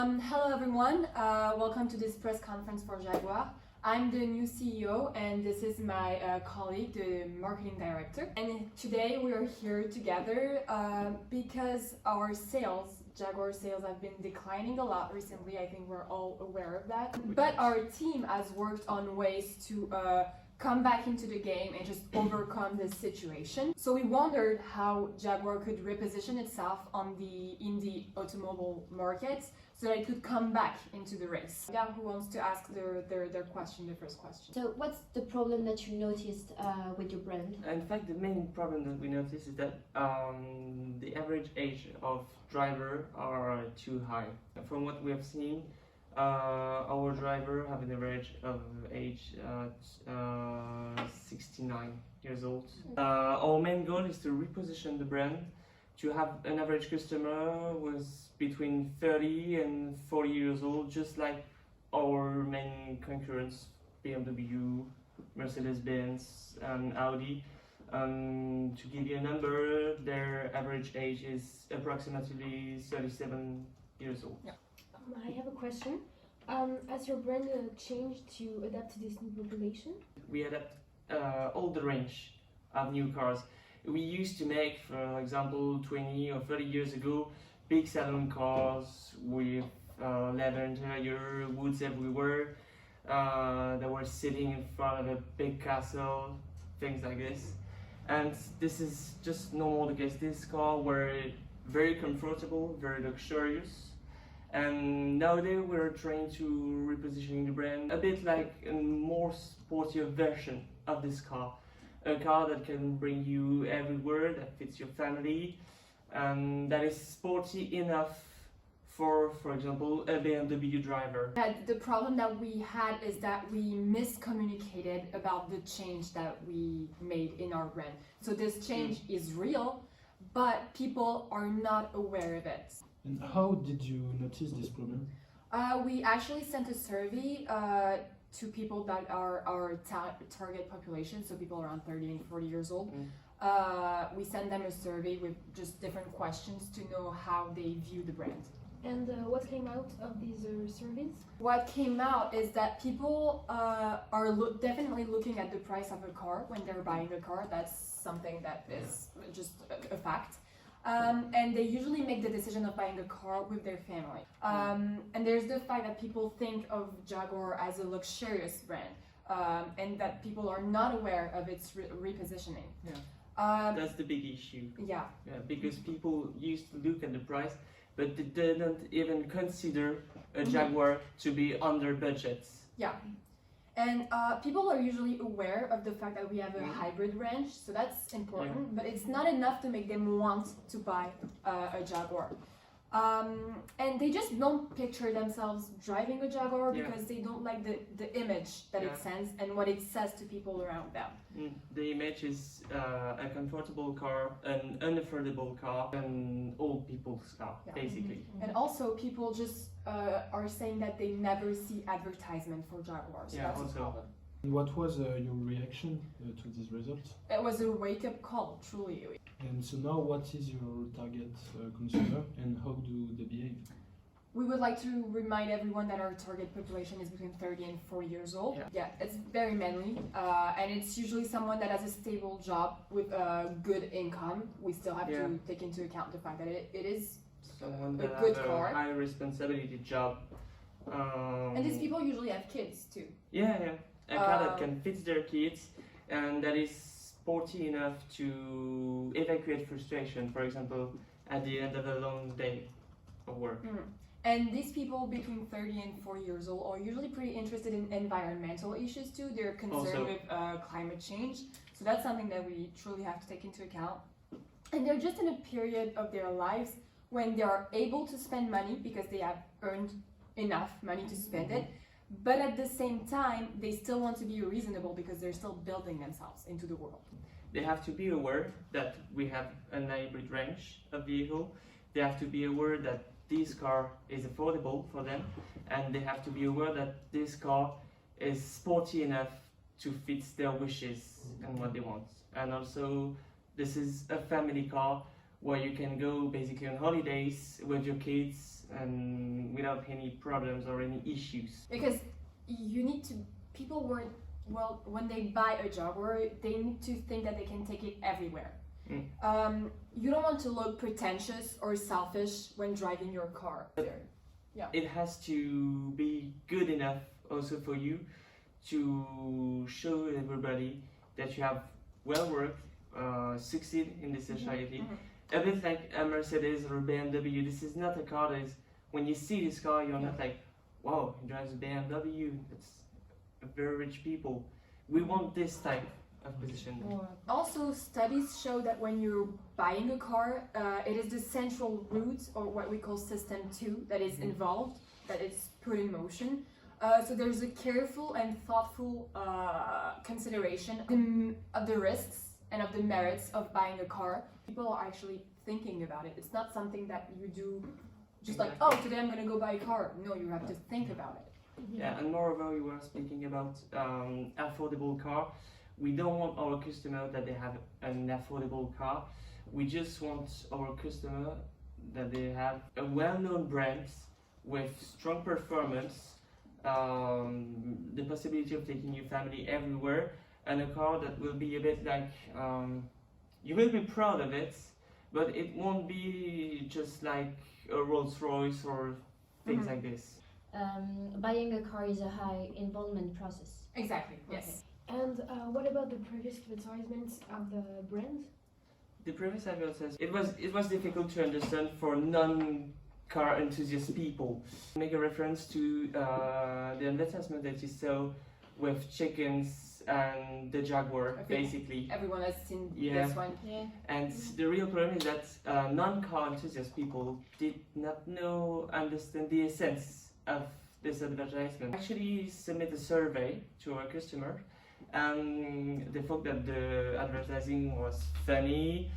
Hello everyone, welcome to this press conference for Jaguar. I'm the new CEO and this is my colleague, the marketing director. And today we are here together because our sales, Jaguar sales, have been declining a lot recently. I think we're all aware of that. But our team has worked on ways to come back into the game and just overcome this situation. So we wondered how Jaguar could reposition itself in the automobile market so that it could come back into the race. Yeah, who wants to ask their question, the first question? So what's the problem that you noticed with your brand? In fact, the main problem that we noticed is that the average age of driver are too high. From what we have seen, our driver have an average of age 69 years old. Our main goal is to reposition the brand to have an average customer was between 30 and 40 years old, just like our main concurrents, BMW, Mercedes-Benz and Audi. To give you a number, their average age is approximately 37 years old. Yeah. I have a question. Has your brand changed to adapt to this new population? We adapt all the range of new cars. We used to make, for example, 20 or 30 years ago, big saloon cars with leather interior, woods everywhere. That were sitting in front of a big castle, things like this. And this is just no more the case. This car were very comfortable, very luxurious. And nowadays we're trying to repositioning the brand a bit like a more sportier version of this car. A car that can bring you everywhere, that fits your family, and that is sporty enough for example, a BMW driver. The problem that we had is that we miscommunicated about the change that we made in our brand. So this change is real, but people are not aware of it. And how did you notice this problem? We actually sent a survey to people that are our target population, so people around 30 and 40 years old. We sent them a survey with just different questions to know how they view the brand. And what came out of these surveys? What came out is that people are definitely looking at the price of a car when they're buying a car. That's something that is just a fact. And they usually make the decision of buying a car with their family. And there's the fact that people think of Jaguar as a luxurious brand, and that people are not aware of its repositioning. Yeah. That's the big issue. Yeah. Because people used to look at the price, but they didn't even consider a Jaguar to be under budget. Yeah. And people are usually aware of the fact that we have a hybrid range, so that's important, but it's not enough to make them want to buy a Jaguar. And they just don't picture themselves driving a Jaguar because they don't like the image that it sends and what it says to people around them. The image is a comfortable car, an unaffordable car, an old people's car, basically. And also people just are saying that they never see advertisement for Jaguars, so that's a problem. What was your reaction to these results? It was a wake-up call, truly. And so now what is your target consumer and how do they behave? We would like to remind everyone that our target population is between 30 and 40 years old. Yeah, it's very manly, and it's usually someone that has a stable job with a good income. We still have to take into account the fact that it is someone a that good has car. a high responsibility job. And these people usually have kids too. A car that can fit their kids and that is sporty enough to evacuate frustration, for example, at the end of a long day of work. And these people between 30 and 40 years old are usually pretty interested in environmental issues too. They're concerned with climate change. So that's something that we truly have to take into account. And they're just in a period of their lives when they are able to spend money because they have earned enough money to spend it. But at the same time, they still want to be reasonable because they're still building themselves into the world. They have to be aware that we have a hybrid range of vehicle. They have to be aware that this car is affordable for them, and they have to be aware that this car is sporty enough to fit their wishes and what they want. And also, this is a family car where you can go basically on holidays with your kids and without any problems or any issues. Because you need to, people were, well, when they buy a Jaguar, they need to think that they can take it everywhere. You don't want to look pretentious or selfish when driving your car. It has to be good enough also for you to show everybody that you have well worked, succeed in the society. A bit like a Mercedes or a BMW. This is not a car that is, when you see this car, you're not like, wow, he drives a BMW. It's a very rich people. We want this type of position. Also, studies show that when you're buying a car, it is the central root, or what we call system 2, that is involved, that is put in motion. So there's a careful and thoughtful consideration of the risks and of the merits of buying a car. People are actually thinking about it. It's not something that you do just like, oh, today I'm gonna go buy a car. No, you have to think about it. Yeah, and moreover, you were speaking about affordable car. We don't want our customer that they have an affordable car. We just want our customer that they have a well-known brand with strong performance, the possibility of taking your family everywhere, and a car that will be a bit like, you will be proud of it, but it won't be just like a Rolls Royce or things like this. Buying a car is a high involvement process. Exactly, yes. And what about the previous advertisements of the brand? The previous advertisement, it was difficult to understand for non-car enthusiast people. Make a reference to the advertisement that you saw with chickens and the Jaguar, basically. Everyone has seen this one. Yeah. And the real problem is that non-car enthusiast people did not understand the essence of this advertisement. Actually, submit a survey to our customer, and they thought that the advertising was funny,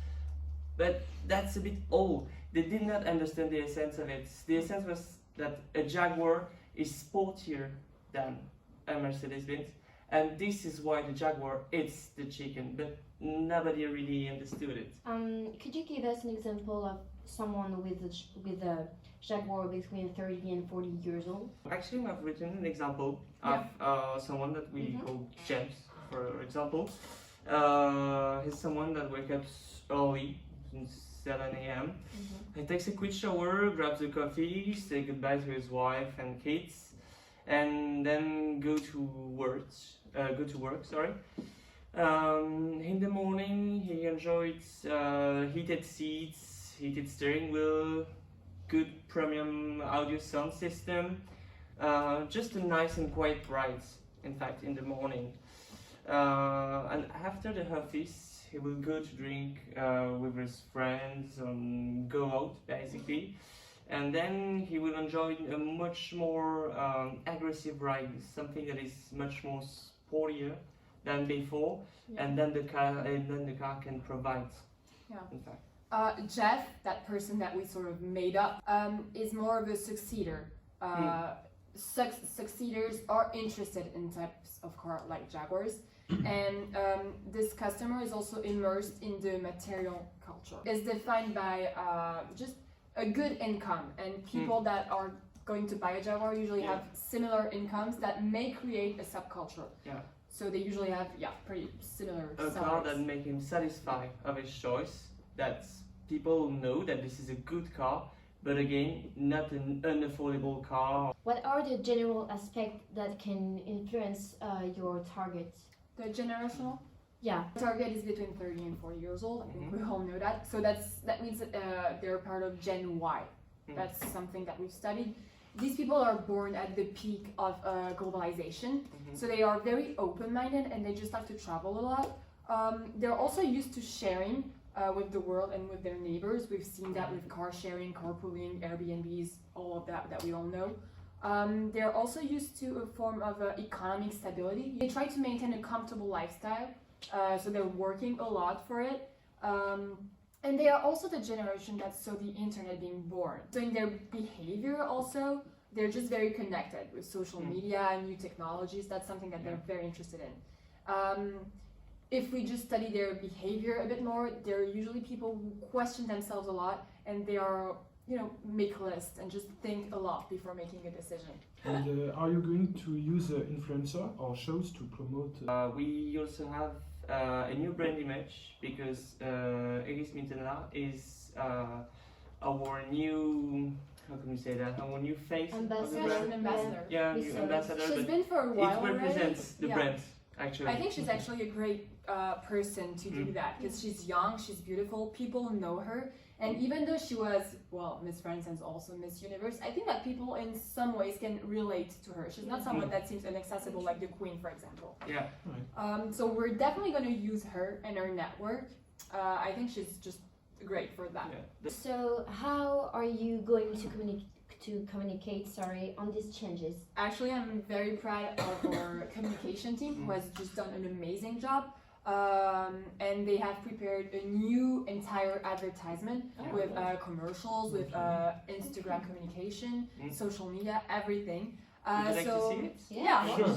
but that's a bit old. They did not understand the essence of it. The essence was that a Jaguar is sportier than a Mercedes-Benz, and this is why the Jaguar is the chicken, but nobody really understood it. Could you give us an example of someone with a Jaguar between 30 and 40 years old? Actually, I've written an example of someone that we call James, for example. He's someone that wakes up early, since 7 a.m. He takes a quick shower, grabs a coffee, says goodbye to his wife and kids, and then go to work. In the morning, he enjoys heated seats, heated steering wheel, good premium audio sound system, just a nice and quiet ride, in fact, in the morning. And after the office, he will go to drink with his friends and go out, basically. And then he will enjoy a much more aggressive ride, something that is much more sportier than before, and then the car can provide. In fact. Jeff, that person that we sort of made up, is more of a succeeder. Succeeders are interested in types of car like Jaguars, and this customer is also immersed in the material culture. It's defined by just a good income, and people that are going to buy a Jaguar usually have similar incomes that may create a subculture. So they usually have pretty similar salaries. Car that make him satisfied of his choice, that people know that this is a good car, but again, not an unaffordable car. What are the general aspects that can influence your target? The generational? Yeah. Target is between 30 and 40 years old. I think we all know that. So that means they're part of Gen Y. That's something that we've studied. These people are born at the peak of globalization. So they are very open-minded and they just like to travel a lot. They're also used to sharing with the world and with their neighbors. We've seen that with car sharing, carpooling, Airbnbs, all of that we all know. They're also used to a form of economic stability. They try to maintain a comfortable lifestyle, so they're working a lot for it. And they are also the generation that saw the internet being born. So in their behavior also, they're just very connected with social media and new technologies. That's something that they're very interested in. if we just study their behavior a bit more, they're usually people who question themselves a lot, and they are, make lists and just think a lot before making a decision. And are you going to use influencer or shows to promote? We also have a new brand image because Elise Mittenla is our new, how can we say that? Our new face of the Ambassador. She's brand. an ambassador. Yeah, We new saw it. ambassador. She's But been for a while it represents already. the brand actually. I think she's actually a great person to do that because she's young, she's beautiful, people know her, and even though she was, Miss France and also Miss Universe, I think that people in some ways can relate to her. She's not someone that seems inaccessible like the Queen, for example. Yeah. So we're definitely going to use her and her network. I think she's just great for that. Yeah. So how are you going to communicate on these changes? Actually, I'm very proud of our communication team who has just done an amazing job. And they have prepared a new entire advertisement with commercials, with Instagram communication, social media, everything. Would you like so to see it? yeah, Sure.